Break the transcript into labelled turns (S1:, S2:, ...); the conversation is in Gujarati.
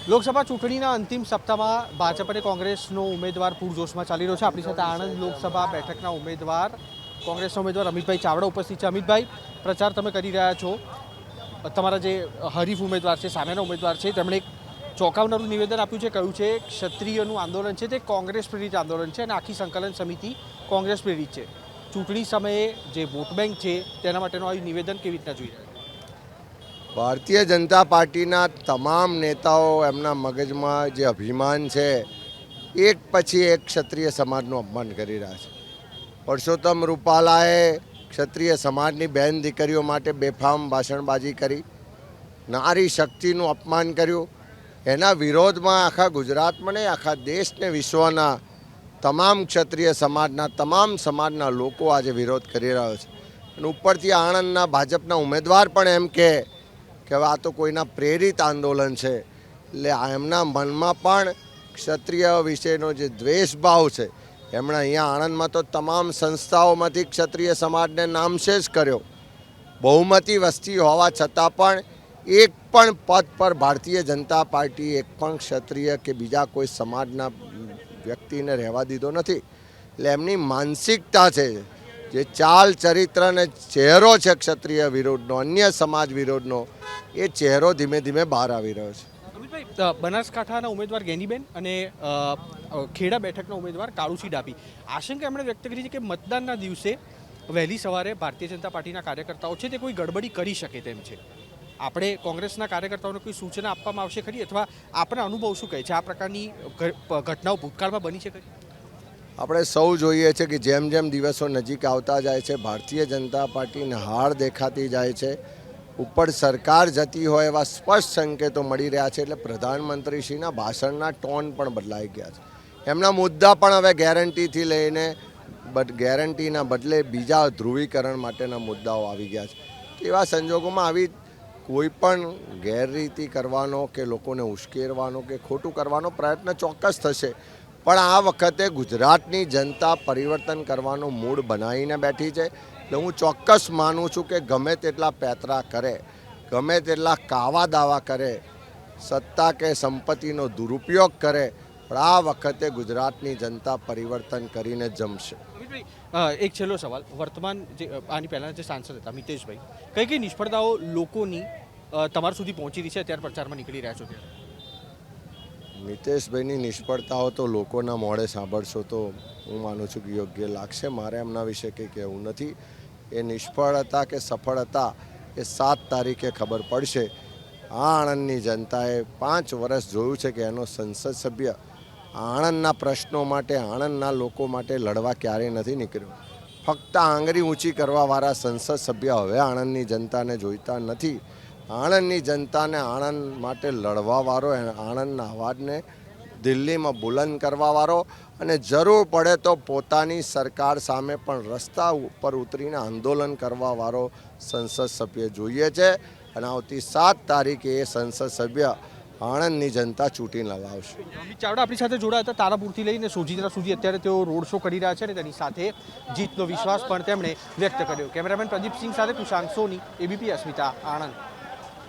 S1: લોકસભા ચૂંટણીના અંતિમ સપ્તાહમાં ભાજપ અને કોંગ્રેસનો ઉમેદવાર પૂરજોશમાં ચાલી રહ્યો છે। આપણી સાથે આણંદ લોકસભા બેઠકના ઉમેદવાર કોંગ્રેસના ઉમેદવાર અમિતભાઈ ચાવડા ઉપસ્થિત છે। અમિતભાઈ, પ્રચાર તમે કરી રહ્યા છો, તમારા જે હરીફ ઉમેદવાર છે, સામેના ઉમેદવાર છે, તેમણે એક ચોંકાવનારું નિવેદન આપ્યું છે, કહ્યું છે ક્ષત્રિયનું આંદોલન છે તે કોંગ્રેસ પ્રેરિત આંદોલન છે અને આખી સંકલન સમિતિ કોંગ્રેસ પ્રેરિત છે। ચૂંટણી સમયે જે વોટ બેંક છે તેના માટેનું આ નિવેદન કેવી રીતના જોઈ રહ્યા છે?
S2: ભારતીય જનતા પાર્ટીના તમામ નેતાઓ એમના મગજમાં જે અભિમાન છે એક પછી એક ક્ષત્રિય સમાજનું અપમાન કરી રહ્યા છે। પરસોત્તમ રૂપાલાએ ક્ષત્રિય સમાજની બહેન દીકરીઓ માટે બેફામ ભાષણબાજી કરી, નારી શક્તિનું અપમાન કર્યું। એના વિરોધમાં આખા ગુજરાતમાં ને આખા દેશને વિશ્વના તમામ ક્ષત્રિય સમાજના લોકો આજે વિરોધ કરી રહ્યો છે। અને ઉપરથી આણંદના ભાજપના ઉમેદવાર પણ એમ કે હવે આ તો કોઈના પ્રેરિત આંદોલન છે, એટલે એમના મનમાં પણ ક્ષત્રિય વિશેનો જે દ્વેષભાવ છે એમણે અહીંયા આણંદમાં તો તમામ સંસ્થાઓમાંથી ક્ષત્રિય સમાજને નામશેષ કર્યો। બહુમતી વસ્તી હોવા છતાં પણ એક પણ પદ પર ભારતીય જનતા પાર્ટી એક પણ ક્ષત્રિય કે બીજા કોઈ સમાજના વ્યક્તિને રહેવા દીધો નથી। એટલે એમની માનસિકતા છે, જે ચાલ ચરિત્ર અને ચહેરો છે ક્ષત્રિય વિરોધનો, અન્ય સમાજ વિરોધનો, એ ચહેરો ધીમે ધીમે બહાર આવી રહ્યો છે।
S1: અમિતભાઈ, બનાસકાંઠાના ઉમેદવાર ગેનીબેન અને ખેડા બેઠકના ઉમેદવાર કાળુસિંહ ડાભી આશંકા એમણે વ્યક્ત કરી છે કે મતદાનના દિવસે વહેલી સવારે ભારતીય જનતા પાર્ટીના કાર્યકર્તાઓ છે તે કોઈ ગડબડી કરી શકે તેમ છે। આપણે કોંગ્રેસના કાર્યકર્તાઓને કોઈ સૂચના આપવામાં આવશે ખરી, અથવા આપણા અનુભવ શું કહે છે, આ પ્રકારની ઘટનાઓ ભૂતકાળમાં બની છે ખરી?
S2: આપણે સૌ જોઈએ છે કે જેમ જેમ દિવસો નજીક આવતા જાય છે ભારતીય જનતા પાર્ટીને હાર દેખાતી જાય છે, ઉપર સરકાર જતી હોય એવા સ્પષ્ટ સંકેતો મળી રહ્યા છે। એટલે પ્રધાનમંત્રીશ્રીના ભાષણના ટોન પણ બદલાઈ ગયા છે। એમના મુદ્દા પણ હવે ગેરંટીથી લઈને ગેરંટીના બદલે બીજા ધ્રુવીકરણ માટેના મુદ્દાઓ આવી ગયા છે। એવા સંજોગોમાં આવી કોઈ પણ ગેરરીતિ કરવાનો કે લોકોને ઉશ્કેરવાનો કે ખોટું કરવાનો પ્રયત્ન ચોક્કસ થશે, પણ આ વખતે ગુજરાતની જનતા પરિવર્તન કરવાનો મૂડ બનાવીને બેઠી છે। એટલે હું ચોક્કસ માનું છું કે ગમે તેટલા પેતરા કરે, ગમે તેટલા કાવા દાવા કરે, સત્તા કે સંપત્તિનો દુરુપયોગ કરે, પણ આ વખતે ગુજરાતની જનતા પરિવર્તન કરીને જમશે।
S1: એક છેલ્લો સવાલ, વર્તમાન જે આની પહેલાંના જે સાંસદ હતા મિતેશભાઈ, કઈ કઈ નિષ્ફળતાઓ લોકોની તમારા સુધી પહોંચી રહી છે અત્યારે પ્રચારમાં નીકળી રહ્યા છો ત્યારે?
S2: મિતેશભાઈની નિષ્ફળતાઓ તો લોકોના મોડે સાંભળશો તો હું માનું છું કે યોગ્ય લાગશે। મારે એમના વિશે કંઈ કહેવું નથી। એ નિષ્ફળ હતા કે સફળ હતા એ 7 તારીખે ખબર પડશે। આ આણંદની જનતાએ 5 વર્ષ જોયું છે કે એનો સંસદ સભ્ય આણંદના પ્રશ્નો માટે, આણંદના લોકો માટે લડવા ક્યારેય નથી નીકળ્યો। ફક્ત આંગળી ઊંચી કરવાવાળા સંસદ સભ્ય હવે આણંદની જનતાને જોઈતા નથી। આણંદની જનતાને આણંદ માટે લડવાવાળો, આણંદના અવાજને દિલ્હીમાં બુલંદ કરવાવાળો, અને જરૂર પડે તો પોતાની સરકાર સામે પણ રસ્તા ઉપર ઉતરીને આંદોલન કરવાવાળો સંસદ સભ્ય જોઈએ છે। અને આવતી 7 તારીખે એ સંસદ સભ્ય આણંદની જનતા ચૂંટીને લાવશે।
S1: અમિત ચાવડા આપણી સાથે જોડાયા હતા તારાપુરથી લઈને સોજીત્રા સુધી। અત્યારે તેઓ રોડ શો કરી રહ્યા છે અને તેની સાથે જીતનો વિશ્વાસ પણ તેમણે વ્યક્ત કર્યો। કેમેરામેન પ્રદીપ સિંહ સાથે કુશાંક સોની, એબીપી અસ્મિતા, આણંદ।